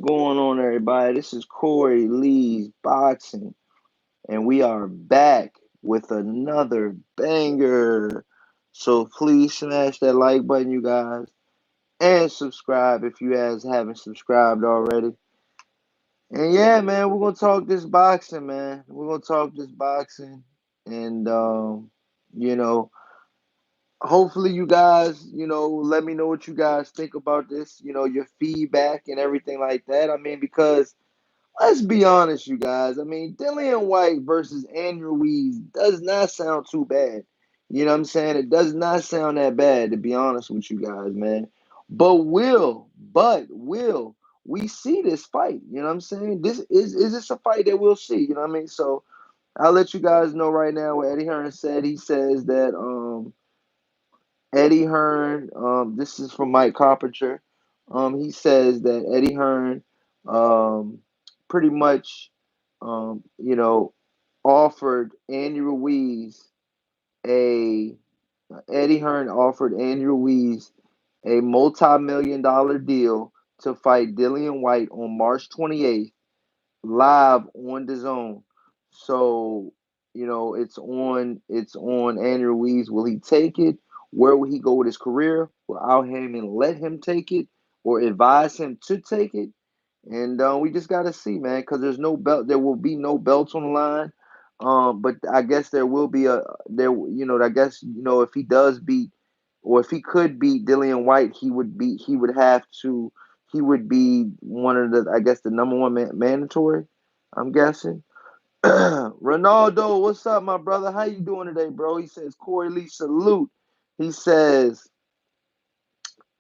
Going on, everybody? This is Corey Lee's Boxing, and we are back with another banger. So please smash that like button, you guys, and subscribe if you guys haven't subscribed already. And yeah, man, we're gonna talk this boxing, man. We're gonna talk this boxing, and you know, hopefully you guys, let me know what you guys think about this. Your feedback and everything like that. I mean, because let's be honest, you guys. I mean, Dillian Whyte versus Andrew Ruiz does not sound too bad. You know what I'm saying? It does not sound that bad, to be honest with you guys, man. But will we see this fight? You know what I'm saying? This is this a fight that we'll see? You know what I mean? So I'll let you guys know right now what Eddie Hearn said. He says that Eddie Hearn, this is from Mike Carpenter. He says that Eddie Hearn um, pretty much, you know, offered Andy Ruiz a Eddie Hearn offered Andy Ruiz a multi-million-dollar deal to fight Dillian Whyte on March 28th live on the zone. So, it's on Andrew Ruiz. Will he take it? Where will he go with his career? Will Al Heyman let him take it or advise him to take it? And we just gotta see, man, because there's no belt. There will be no belts on the line. But I guess there will be a there. I guess if he does beat, or if he could beat Dillian Whyte, he would have to. He would be one of the, I guess, the number one mandatory. I'm guessing. Ronaldo, what's up, my brother? How you doing today, bro? He says Corey Lee salute. He says,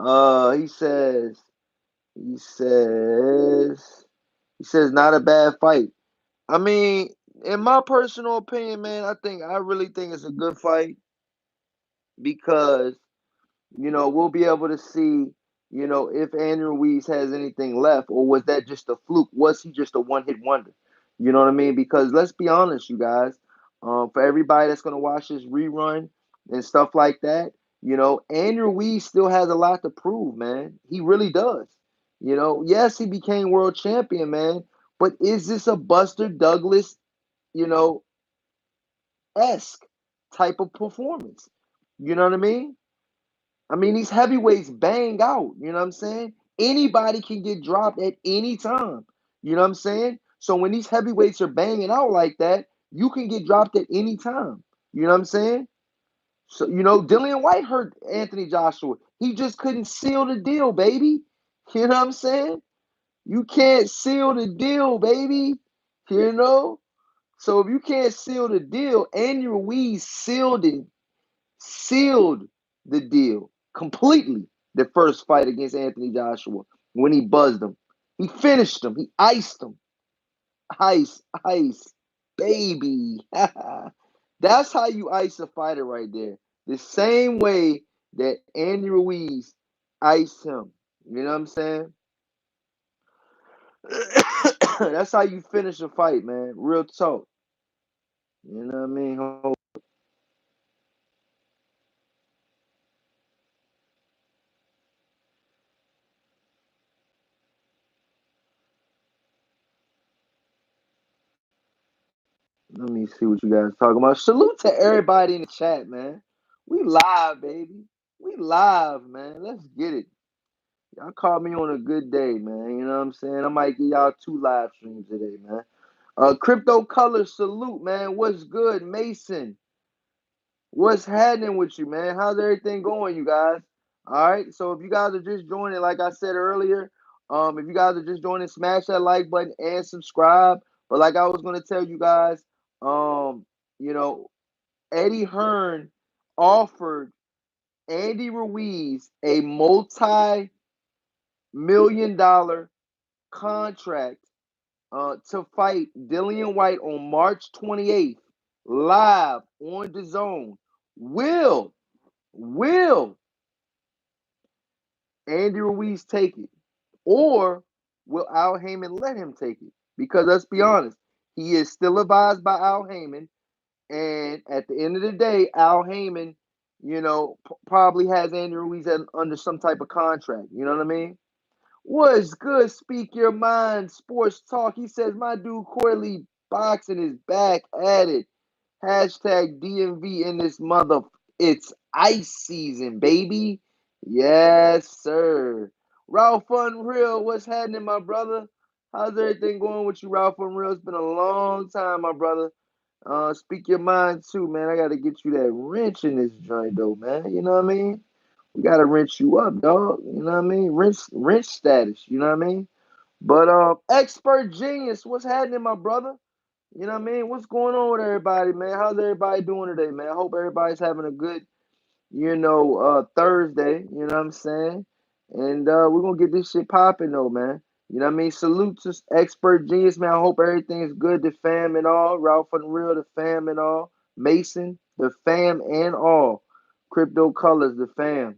he says, he says, he says not a bad fight. I mean, in my personal opinion, man, I really think it's a good fight because we'll be able to see, if Andrew Ruiz has anything left, or was that just a fluke? Was he just a one-hit wonder? You know what I mean? Because let's be honest, you guys, for everybody that's gonna watch this rerun and stuff like that, Andrew Ruiz still has a lot to prove, man. He really does. Yes, he became world champion, man, but is this a Buster Douglas, you know, esque type of performance? You know what I mean? I mean, these heavyweights bang out. You know what I'm saying? Anybody can get dropped at any time. You know what I'm saying? So when these heavyweights are banging out like that, you can get dropped at any time. You know what I'm saying? So, Dillian Whyte hurt Anthony Joshua. He just couldn't seal the deal, baby. You know what I'm saying? You can't seal the deal, baby. You know? So if you can't seal the deal, Andy Ruiz sealed the deal completely. The first fight against Anthony Joshua when he buzzed him, he finished him. He iced him. Ice, baby. That's how you ice a fighter right there. The same way that Andy Ruiz iced him. You know what I'm saying? That's how you finish a fight, man. Real talk. You know what I mean? Let me see what you guys talking about. Salute to everybody in the chat, man. We live, baby. We live, man. Let's get it. Y'all caught me on a good day, man. You know what I'm saying? I might give y'all 2 live streams today, man. Crypto Color, salute, man. What's good, Mason? What's happening with you, man? How's everything going, you guys? All right. So if you guys are just joining, like I said earlier, if you guys are just joining, smash that like button and subscribe. But like I was gonna tell you guys, um, you know, Eddie Hearn offered Andy Ruiz a multi-million-dollar contract to fight Dillian Whyte on March 28th, live on the zone. Will Andy Ruiz take it? Or will Al Heyman let him take it? Because let's be honest, he is still advised by Al Heyman. And at the end of the day, Al Heyman, probably has Andy Ruiz under some type of contract. You know what I mean? What's good? Speak your mind. Sports talk. He says my dude Corley boxing is back at it. Hashtag DMV in this mother. It's ice season, baby. Yes, sir. Ralph Unreal, what's happening, my brother? How's everything going with you, Ralph Unreal? It's been a long time, my brother. Speak your mind too, man. I gotta get you that wrench in this joint, though, man. You know what I mean? We gotta wrench you up, dog. You know what I mean? Wrench status. You know what I mean? But expert genius, what's happening, my brother? You know what I mean? What's going on with everybody, man? How's everybody doing today, man? I hope everybody's having a good, Thursday. You know what I'm saying? And we're gonna get this shit popping though, man. You know what I mean? Salute to expert genius, man. I hope everything's good. The fam and all. Ralph Unreal, the fam and all. Mason, the fam and all. Crypto Colors, the fam.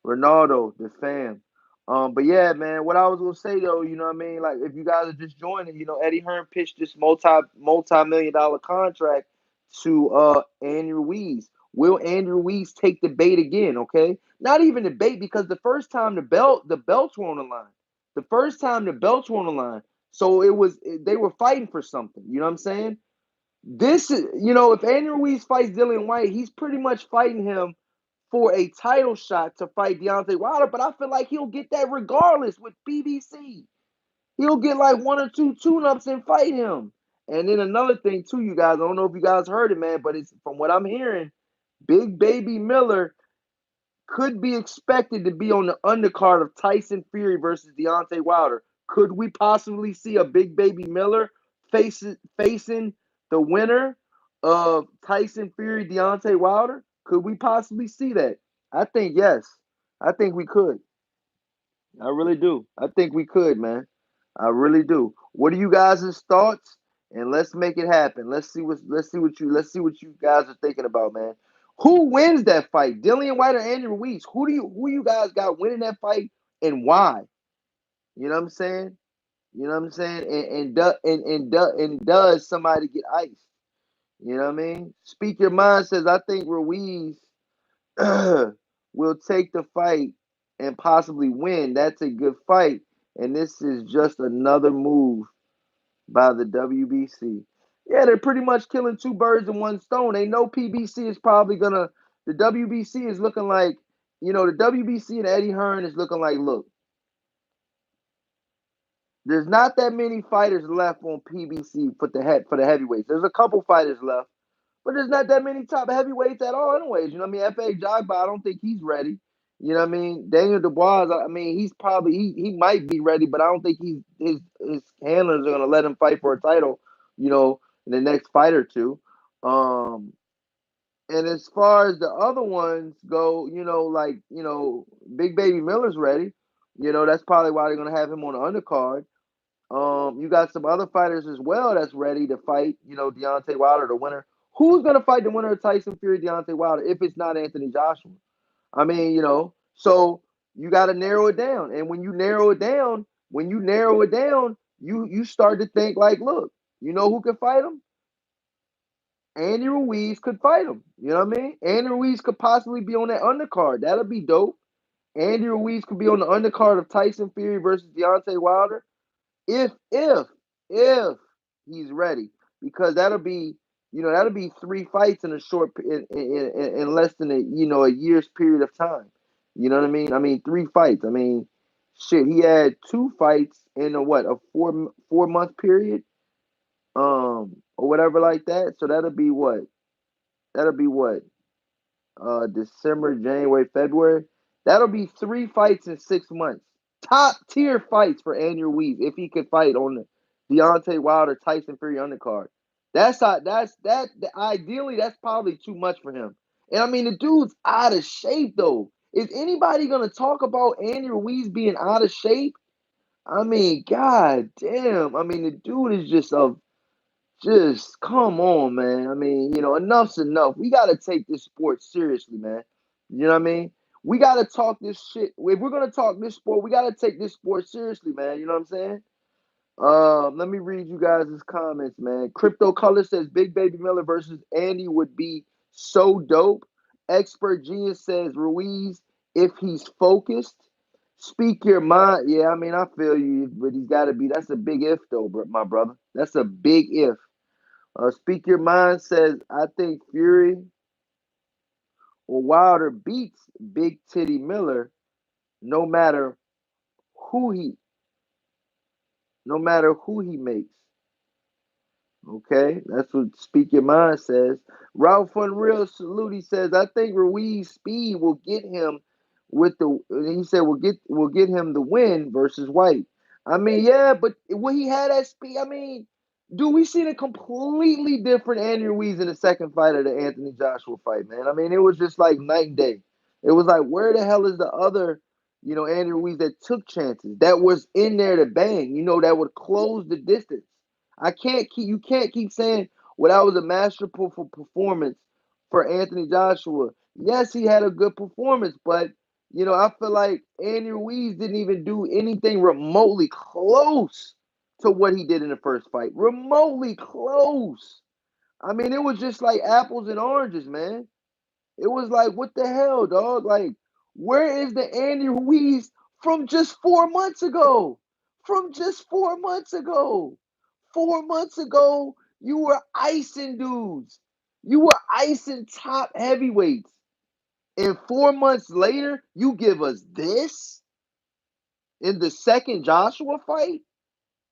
Ronaldo, the fam. But yeah, man, what I was gonna say though, you know what I mean? Like if you guys are just joining, Eddie Hearn pitched this multi-million-dollar contract to Andrew Ruiz. Will Andrew Ruiz take the bait again? Okay, not even the bait because the first time the belts were on the line. The first time the belts were on the line, so they were fighting for something. You know what I'm saying? This is if Andrew Ruiz fights Dillian Whyte, he's pretty much fighting him for a title shot to fight Deontay Wilder. But I feel like he'll get that regardless with PBC. He'll get like one or two tune-ups and fight him. And then another thing too, you guys. I don't know if you guys heard it, man, but it's from what I'm hearing. Big Baby Miller could be expected to be on the undercard of Tyson Fury versus Deontay Wilder. Could we possibly see a Big Baby Miller facing the winner of Tyson Fury Deontay Wilder? Could we possibly see that? I think yes. I think we could. I really do. I think we could, man. I really do. What are you guys' thoughts? And let's make it happen. Let's see what you guys are thinking about, man. Who wins that fight? Dillian Whyte or Andrew Ruiz? Who you guys got winning that fight and why? You know what I'm saying? You know what I'm saying? And does somebody get iced? You know what I mean? Speak Your Mind says I think Ruiz will take the fight and possibly win. That's a good fight. And this is just another move by the WBC. Yeah, they're pretty much killing two birds in one stone. They know PBC is probably gonna. The WBC is looking like, the WBC and Eddie Hearn is looking like, look, there's not that many fighters left on PBC for the heavyweights. There's a couple fighters left, but there's not that many top heavyweights at all, anyways. You know what I mean? F.A. Jagba, I don't think he's ready. You know what I mean? Daniel Dubois, I mean, he's probably he might be ready, but I don't think his handlers are gonna let him fight for a title, in the next fight or two. Um, and as far as the other ones go, Big Baby Miller's ready. That's probably why they're gonna have him on the undercard. You got some other fighters as well that's ready to fight, Deontay Wilder, the winner. Who's gonna fight the winner of Tyson Fury, Deontay Wilder, if it's not Anthony Joshua? I mean, so you gotta narrow it down. And when you narrow it down, you start to think like, look, you know who could fight him? Andy Ruiz could fight him. You know what I mean? Andy Ruiz could possibly be on that undercard. That'll be dope. Andy Ruiz could be on the undercard of Tyson Fury versus Deontay Wilder if he's ready, because that'll be three fights in a short in less than a year's period of time. You know what I mean? I mean, three fights. I mean, shit, he had two fights in a 4 month period, or whatever like that. So that'll be what? That'll be what? December, January, February. That'll be three fights in 6 months. Top tier fights for Andrew Ruiz if he could fight on the Deontay Wilder Tyson Fury undercard. Ideally that's probably too much for him. And I mean the dude's out of shape though. Is anybody gonna talk about Andrew Ruiz being out of shape? I mean, god damn. I mean the dude is just come on, man. I mean, enough's enough. We gotta take this sport seriously, man. You know what I mean? We gotta talk this shit. If we're gonna talk this sport, we gotta take this sport seriously, man. You know what I'm saying? Let me read you guys' comments, man. Crypto Color says Big Baby Miller versus Andy would be so dope. Expert Genius says Ruiz if he's focused. Speak your mind. Yeah, I mean, I feel you, but he's got to be. That's a big if, though, my brother. That's a big if. Speak your mind says I think Fury or Wilder beats Big Titty Miller, no matter who he, no matter who he makes. Okay, that's what Speak Your Mind says. Ralph Unreal Salute. He says, I think Ruiz speed will get him with the. He said will get him the win versus White. I mean, yeah, but when he had that speed, I mean, dude, we seen a completely different Andy Ruiz in the second fight of the Anthony Joshua fight, man. I mean, it was just like night and day. It was like, where the hell is the other, Andy Ruiz that took chances, that was in there to bang, that would close the distance. You can't keep saying, well, that was a masterful performance for Anthony Joshua. Yes, he had a good performance, but I feel like Andy Ruiz didn't even do anything remotely close to what he did in the first fight. Remotely close. I mean, it was just like apples and oranges, man. It was like, what the hell, dog? Like, where is the Andy Ruiz from just 4 months ago? From just 4 months ago. 4 months ago, you were icing dudes. You were icing top heavyweights. And 4 months later, you give us this in the second Joshua fight?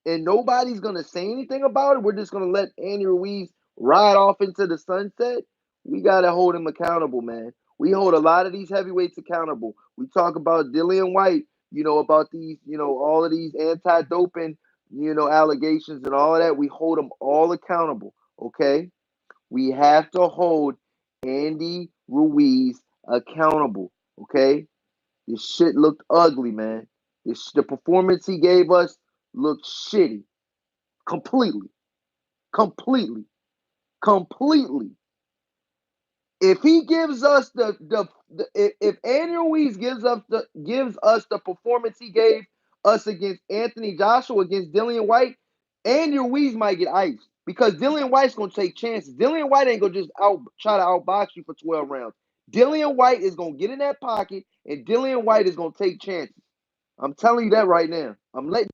And nobody's gonna say anything about it. We're just gonna let Andy Ruiz ride off into the sunset. We gotta hold him accountable, man. We hold a lot of these heavyweights accountable. We talk about Dillian Whyte, about these, all of these anti-doping, allegations and all of that. We hold them all accountable. Okay, we have to hold Andy Ruiz accountable. Okay, this shit looked ugly, man. The performance he gave us looked shitty. Completely. Completely. Completely. If he gives us if Andy Ruiz gives us the performance he gave us against Anthony Joshua, against Dillian Whyte, Andy Ruiz might get iced because Dillian Whyte's gonna take chances. Dillian Whyte ain't gonna just try to outbox you for 12 rounds. Dillian Whyte is gonna get in that pocket and Dillian Whyte is gonna take chances. I'm telling you that right now. I'm letting.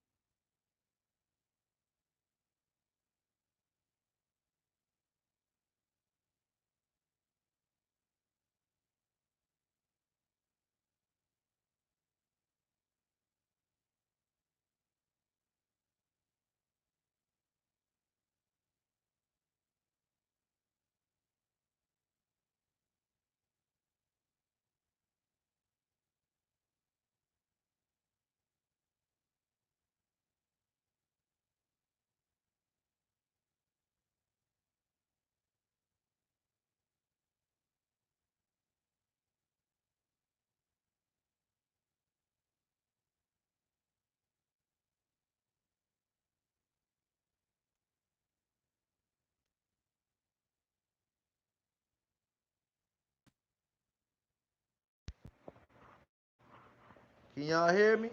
Can y'all hear me?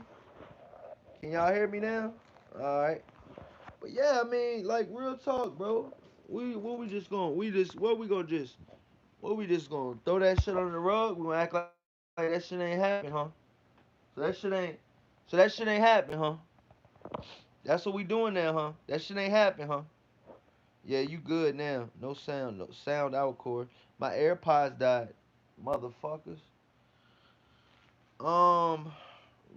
Can y'all hear me now? All right. But yeah, I mean, like real talk, bro. We just gonna we just what we just gonna throw that shit under the rug? We gonna act like that shit ain't happen, huh? So that shit ain't so that shit ain't happen, huh? That's what we doing now, huh? That shit ain't happen, huh? Yeah, you good now. No sound, no sound out, cord. My AirPods died, motherfuckers. Um,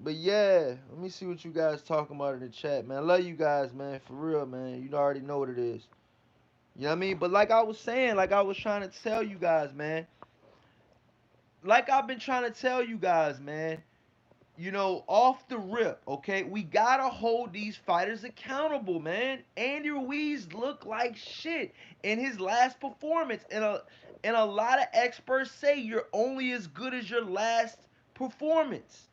but yeah, let me see what you guys talking about in the chat, man. I love you guys, man. For real, man. You already know what it is. You know what I mean? But like I was saying, like I was trying to tell you guys, man. Like I've been trying to tell you guys, man. Off the rip, okay? We gotta hold these fighters accountable, man. Andy Ruiz looked like shit in his last performance. And a lot of experts say you're only as good as your last performance.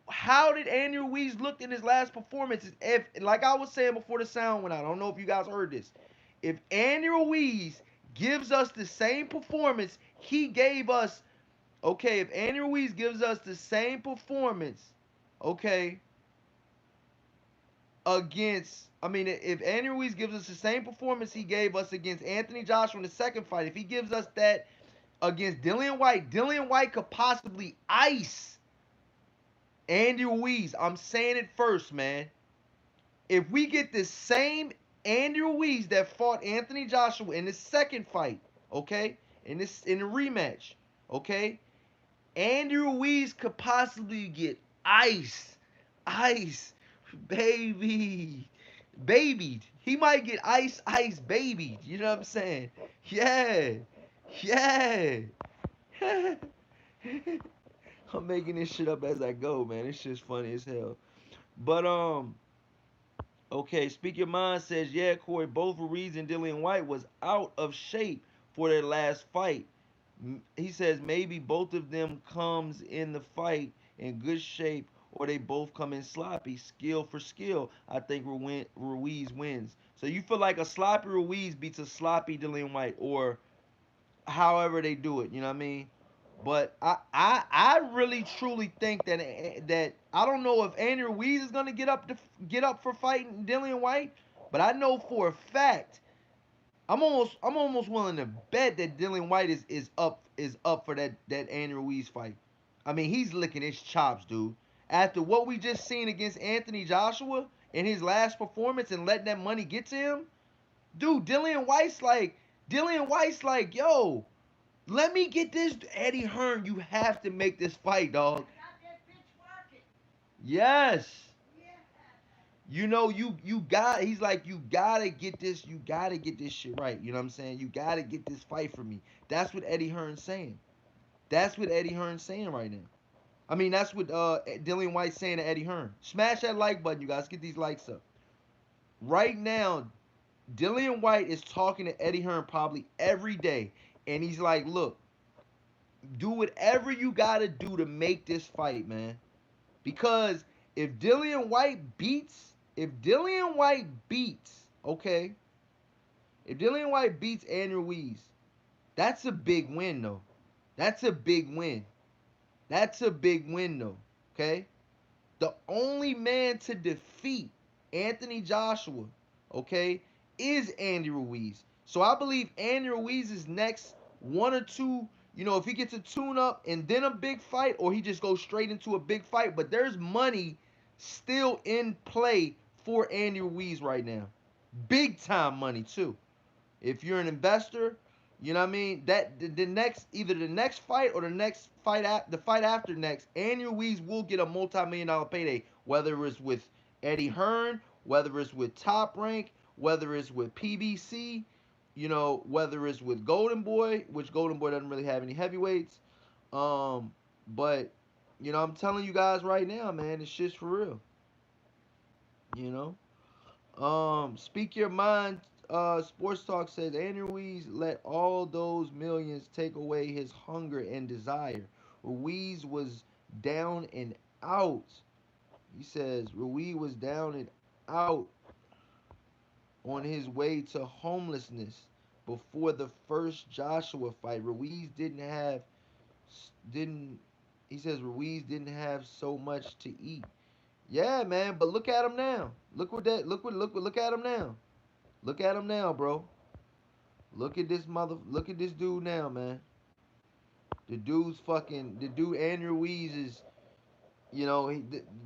How did Andy Ruiz look in his last performance? If, like I was saying before the sound went out, I don't know if you guys heard this. If Andy Ruiz gives us the same performance he gave us, okay, if Andy Ruiz gives us the same performance, okay, if Andy Ruiz gives us the same performance he gave us against Anthony Joshua in the second fight, if he gives us that against Dillian Whyte could possibly ice Andy Ruiz, I'm saying it first, man. If we get the same Andy Ruiz that fought Anthony Joshua in the second fight, okay, in the rematch, okay, Andy Ruiz could possibly get ice, baby, babied. He might get ice, babied. You know what I'm saying? Yeah, yeah. I'm making this shit up as I go, man. It's just funny as hell. But okay, Speak Your Mind says, yeah, Corey, both Ruiz and Dillian Whyte was out of shape for their last fight. He says maybe both of them comes in the fight in good shape or they both come in sloppy, skill for skill. I think Ruiz wins. So you feel like a sloppy Ruiz beats a sloppy Dillian Whyte or however they do it, you know what I mean? But I really truly think that I don't know if Andy Ruiz is gonna get up for fighting Dillian Whyte, but I know for a fact I'm almost willing to bet that Dillian Whyte is up for that Andy Ruiz fight. I mean he's licking his chops, dude. After what we just seen against Anthony Joshua in his last performance and letting that money get to him, dude, Dillian Whyte's like, yo, let me get this Eddie Hearn. You have to make this fight, dog. Yes. You know you got. He's like you gotta get this. You gotta get this shit right. You know what I'm saying? You gotta get this fight for me. That's what Eddie Hearn's saying. That's what Eddie Hearn's saying right now. I mean, that's what Dillian Whyte's saying to Eddie Hearn. Smash that like button, you guys. Get these likes up. Right now, Dillian Whyte is talking to Eddie Hearn probably every day, and he's like, look, do whatever you gotta do to make this fight, man. Because if Dillian Whyte beats, okay, if Dillian Whyte beats Andrew Ruiz, that's a big win, though. That's a big win. That's a big win, though. Okay, the only man to defeat Anthony Joshua, okay, is Andy Ruiz. So I believe Andy Ruiz's next one or two, if he gets a tune up and then a big fight, or he just goes straight into a big fight, but there's money still in play for Andy Ruiz right now. Big time money too. If you're an investor, you know what I mean. That the next either the next fight or the next fight the fight after next, Andy Ruiz will get a multi-million-dollar payday. Whether it's with Eddie Hearn, whether it's with Top Rank, whether it's with PBC, whether it's with Golden Boy, which Golden Boy doesn't really have any heavyweights. But I'm telling you guys right now, man, it's just for real. You know. Speak Your Mind. Sports Talk says Andy Ruiz let all those millions take away his hunger and desire. Ruiz was down and out. He says Ruiz was down and out on his way to homelessness before the first Joshua fight. Ruiz didn't he says Ruiz didn't have so much to eat. Yeah, man, but look at him now. Look at him now. Look at him now, bro. Look at this dude now, man. The dude Andrew Ruiz is,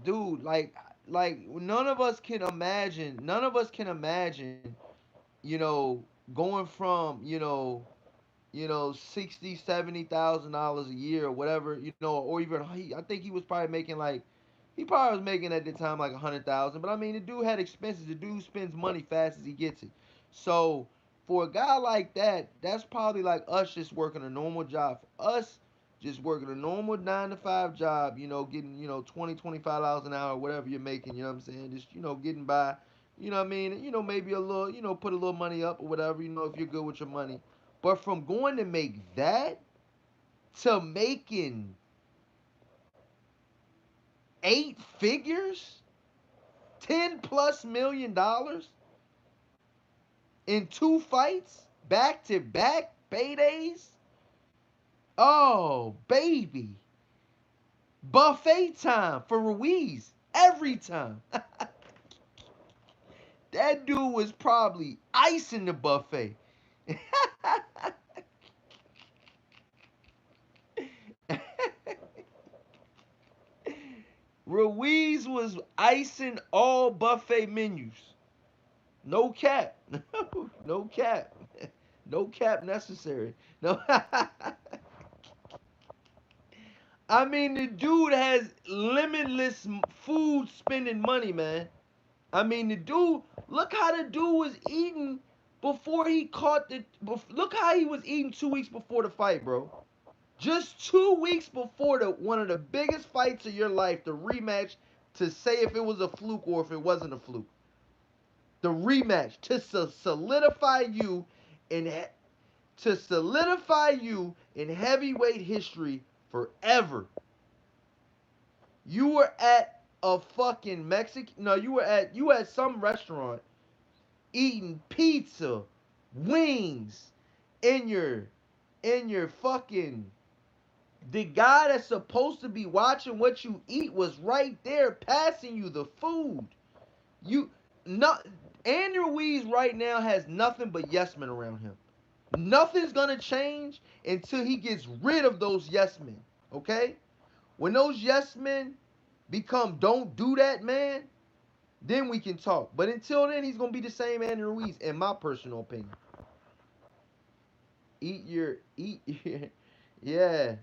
dude, like none of us can imagine, going from, 60, $70,000 a year or whatever, or even I think he probably was making at the time like 100,000. But I mean, the dude had expenses. The dude spends money fast as he gets it. So for a guy like that, that's probably like us just working a normal job. For us, just working a normal 9 to 5 job, getting, 20, $25 an hour, whatever you're making, you know what I'm saying? Just, getting by, you know what I mean? Maybe a little, put a little money up or whatever, if you're good with your money. But from going to make that to making 8 figures, $10+ million in 2 fights, back to back paydays. Oh, baby. Buffet time for Ruiz every time. That dude was probably icing the buffet. Ruiz was icing all buffet menus. No cap. No cap. No cap necessary. No. I mean, the dude has limitless food spending money, man. I mean, the dude, look how the dude was eating before he caught the. Look how he was eating 2 weeks before the fight, bro. Just 2 weeks before the one of the biggest fights of your life, the rematch, to say if it was a fluke or if it wasn't a fluke. The rematch to solidify you in heavyweight history forever. You were at a fucking Mexican. No, you at some restaurant eating pizza, wings, in your fucking. The guy that's supposed to be watching what you eat was right there passing you the food. You not Andrew Ruiz right now has nothing but yes men around him. Nothing's gonna change until he gets rid of those yes men. Okay? When those yes men become don't do that, man, then we can talk. But until then, he's gonna be the same Andrew Ruiz, in my personal opinion. Eat your yeah,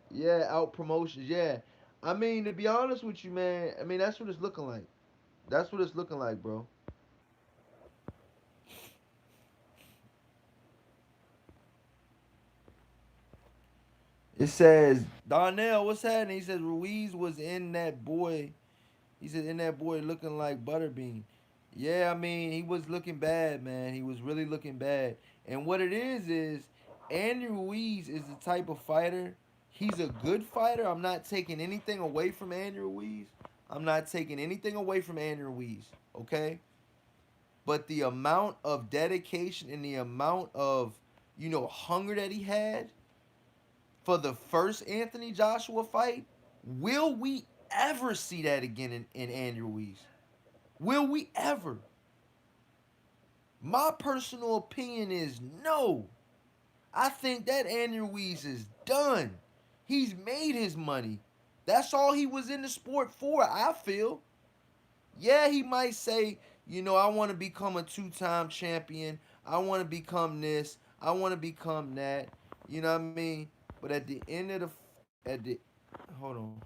out promotions, yeah. I mean, to be honest with you, man, I mean that's what it's looking like. That's what it's looking like, bro. It says Darnell, what's happening? He says Ruiz was in that boy. He said in that boy looking like Butterbean. Yeah, I mean he was looking bad, man. He was really looking bad. And what it is Andy Ruiz is the type of fighter. He's a good fighter. I'm not taking anything away from Andy Ruiz. I'm not taking anything away from Andy Ruiz. Okay, but the amount of dedication and the amount of hunger that he had for the first Anthony Joshua fight, will we ever see that again in Andy Ruiz? Will we ever? My personal opinion is no. I think that Andy Ruiz is done. He's made his money. That's all he was in the sport for, I feel. Yeah, he might say, I want to become a two-time champion. I want to become this. I want to become that. You know what I mean? But at the end of at the hold on.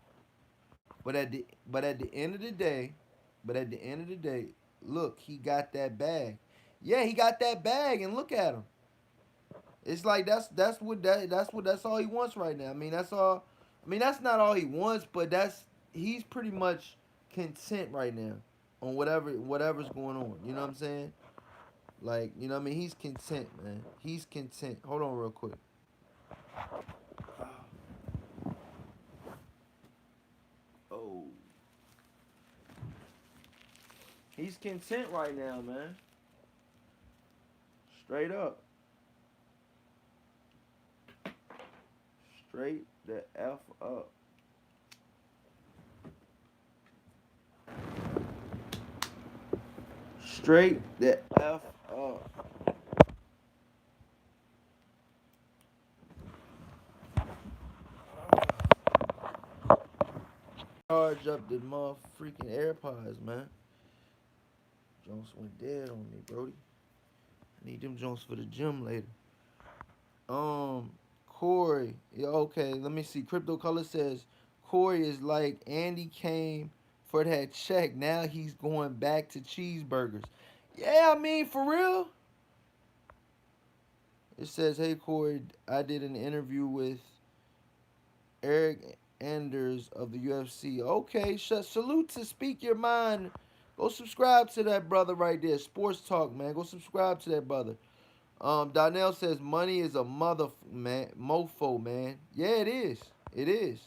But at the end of the day, look, he got that bag. Yeah, he got that bag, and look at him. It's like that's all he wants right now. I mean, that's all. I mean, that's not all he wants, but he's pretty much content right now on whatever's going on. You know what I'm saying? Like, you know what I mean? He's content, man. He's content. Hold on real quick. Oh, he's content right now, man. Straight up. Straight the F up. Straight the F up. Charge up the mother freaking AirPods, man. Jones went dead on me, Brody. I need them Jones for the gym later. Corey. Yeah, okay, let me see. Crypto Color says Corey is like Andy came for that check. Now he's going back to cheeseburgers. Yeah, I mean, for real. It says, hey, Corey, I did an interview with Eric Anders of the UFC. Okay, salute to Speak Your Mind. Go subscribe to that brother right there. Sports Talk, man. Go subscribe to that brother. Donnell says money is a mother man mofo, man. Yeah, it is. It is.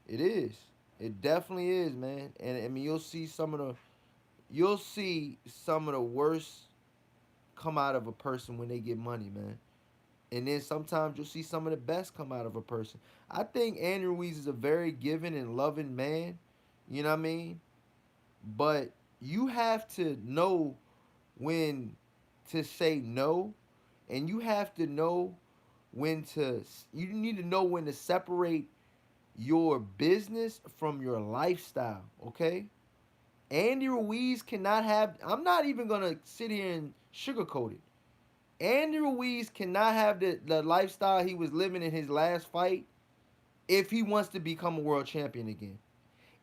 It is. It definitely is, man. And I mean, you'll see some of the worst come out of a person when they get money, man. And then sometimes you'll see some of the best come out of a person. I think Andrew Ruiz is a very giving and loving man. You know what I mean? But you have to know when to say no, and you have to know when to. You need to know when to separate your business from your lifestyle, okay? Andy Ruiz cannot have, I'm not even going to sit here and sugarcoat it. Andy Ruiz cannot have the lifestyle he was living in his last fight if he wants to become a world champion again.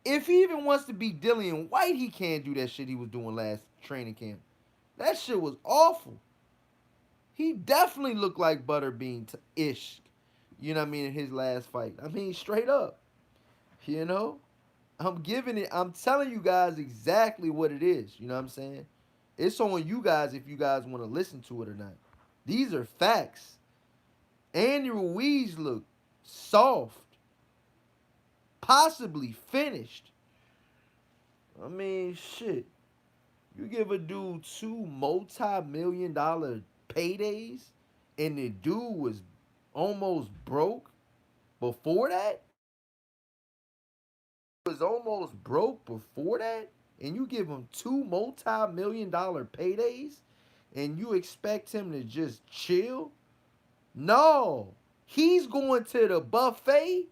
If he even wants to be Dillian Whyte, he can't do that shit he was doing last training camp. That shit was awful. He definitely looked like Butterbean ish. You know what I mean? In his last fight. I mean, straight up. You know? I'm giving it, I'm telling you guys exactly what it is. You know what I'm saying? It's on you guys if you guys want to listen to it or not. These are facts. Andy Ruiz looked soft, possibly finished. I mean, shit. You give a dude two multi-million-dollar paydays, and the dude was almost broke before that. Was almost broke before that, and you give him two multi-million-dollar paydays, and you expect him to just chill? No, he's going to the buffet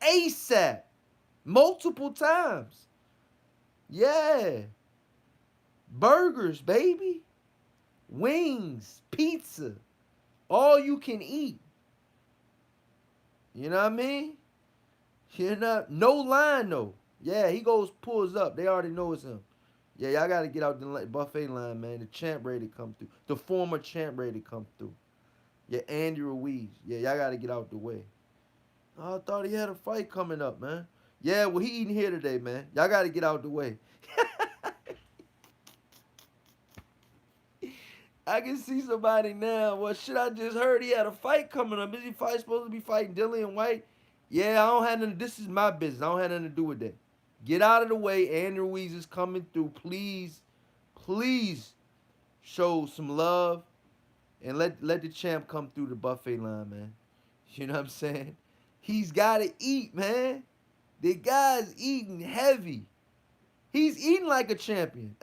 ASAP, multiple times. Yeah, burgers, baby, wings, pizza, all you can eat. You know what I mean? You know, no line though. Yeah, he goes, pulls up. They already know it's him. Yeah, y'all got to get out the buffet line, man. The champ ready to come through. The former champ ready to come through. Yeah, Andy Ruiz. Yeah, y'all got to get out the way. Oh, I thought he had a fight coming up, man. Yeah, well, he eating here today, man. Y'all got to get out the way. I can see somebody now. Well, shit, I just heard he had a fight coming up. Is he supposed to be fighting Dillian Whyte? Yeah, I don't have nothing. This is my business. I don't have nothing to do with that. Get out of the way. Andy Ruiz is coming through. Please, please show some love and let the champ come through the buffet line, man. You know what I'm saying? He's got to eat, man. The guy's eating heavy. He's eating like a champion.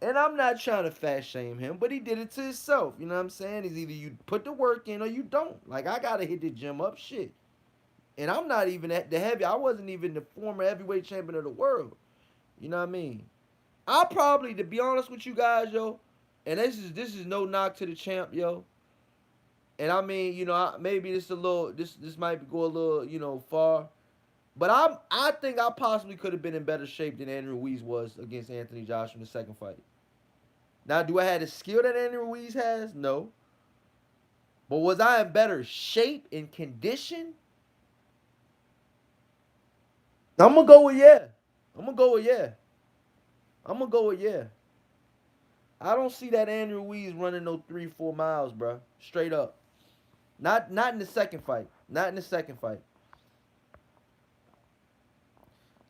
And I'm not trying to fat shame him, but he did it to himself. You know what I'm saying? He's either you put the work in or you don't. Like, I got to hit the gym up shit. And I'm not even at the heavy. I wasn't even the former heavyweight champion of the world. You know what I mean? I probably, to be honest with you guys, yo, and this is no knock to the champ, yo. And I mean, maybe this a little, this might go a little, far. But I think I possibly could have been in better shape than Andrew Ruiz was against Anthony Joshua in the second fight. Now, do I have the skill that Andrew Ruiz has? No. But was I in better shape and condition? I'm gonna go with yeah. I'm gonna go with yeah. I'm gonna go with yeah. I don't see that Andrew Ruiz running no 3-4 miles, bro. Straight up. Not in the second fight. Not in the second fight.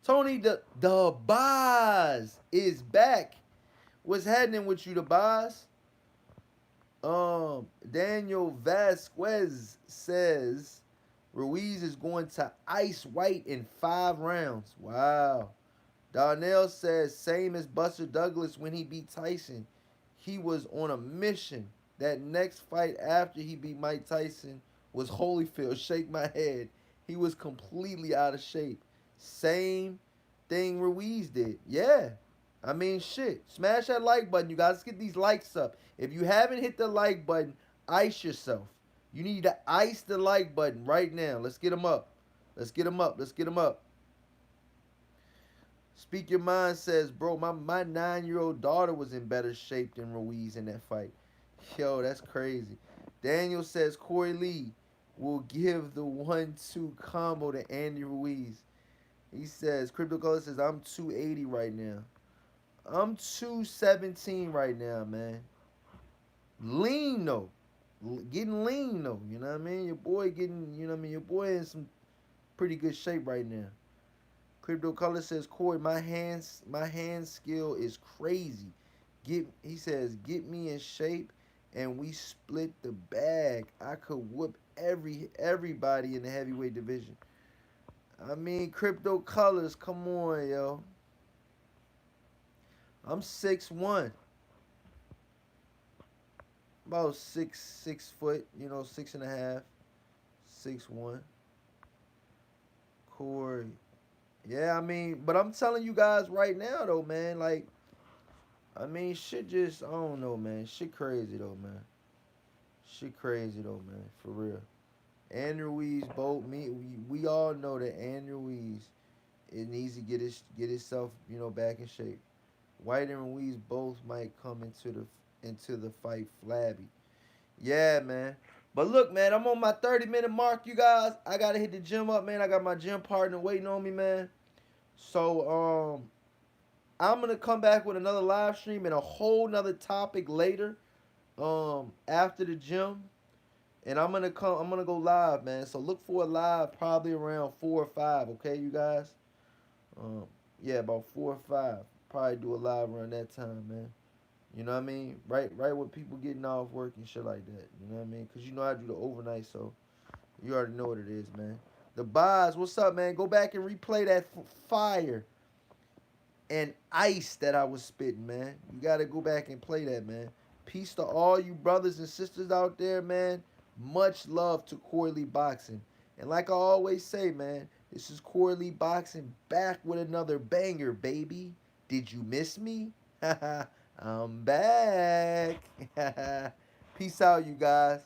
Tony the Boz is back. What's happening with you, the Boz? Daniel Vasquez says Ruiz is going to ice White in 5 rounds. Wow. Darnell says same as Buster Douglas when he beat Tyson. He was on a mission. That next fight after he beat Mike Tyson was Holyfield. Shake my head. He was completely out of shape. Same thing Ruiz did. Yeah. I mean, shit. Smash that like button, you guys. Let's get these likes up. If you haven't hit the like button, ice yourself. You need to ice the like button right now. Let's get them up. Let's get them up. Let's get them up. Speak Your Mind says, bro, my 9-year-old daughter was in better shape than Ruiz in that fight. Yo, that's crazy. Daniel says Corey Lee will give the 1-2 combo to Andy Ruiz. He says, Crypto Color says, I'm 280 right now. I'm 217 right now, man. Lean though. Getting lean though. You know what I mean? Your boy getting, you know what I mean? Your boy in some pretty good shape right now. Crypto Color says, Corey, my hand skill is crazy. He says, get me in shape and we split the bag. I could whoop everybody in the heavyweight division. I mean, Crypto Colors, come on, yo. I'm 6'1", about 6 foot, 6.5, 6'1". Corey. Yeah, I mean, but I'm telling you guys right now though, man. Like, I mean, shit just I don't know, man. Shit crazy though, man. Shit crazy though, man. For real. Andrew Ruiz, both me, we all know that Andrew Ruiz it needs to get itself, back in shape. White and Ruiz both might come into the fight flabby. Yeah, man. But look, man, I'm on my 30-minute mark, you guys. I gotta hit the gym up, man. I got my gym partner waiting on me, man. So I'm gonna come back with another live stream and a whole nother topic later. After the gym. And I'm gonna go live, man. So look for a live probably around 4 or 5, okay, you guys? Um, yeah, about 4 or 5. Probably do a live around that time, man. You know what I mean? Right when people getting off work and shit like that. You know what I mean? Cause I do the overnight, so you already know what it is, man. The buys, what's up, man? Go back and replay that fire and ice that I was spitting, man. You gotta go back and play that, man. Peace to all you brothers and sisters out there, man. Much love to Corey Lee Boxing. And like I always say, man, this is Corey Lee Boxing back with another banger, baby. Did you miss me? I'm back. Peace out, you guys.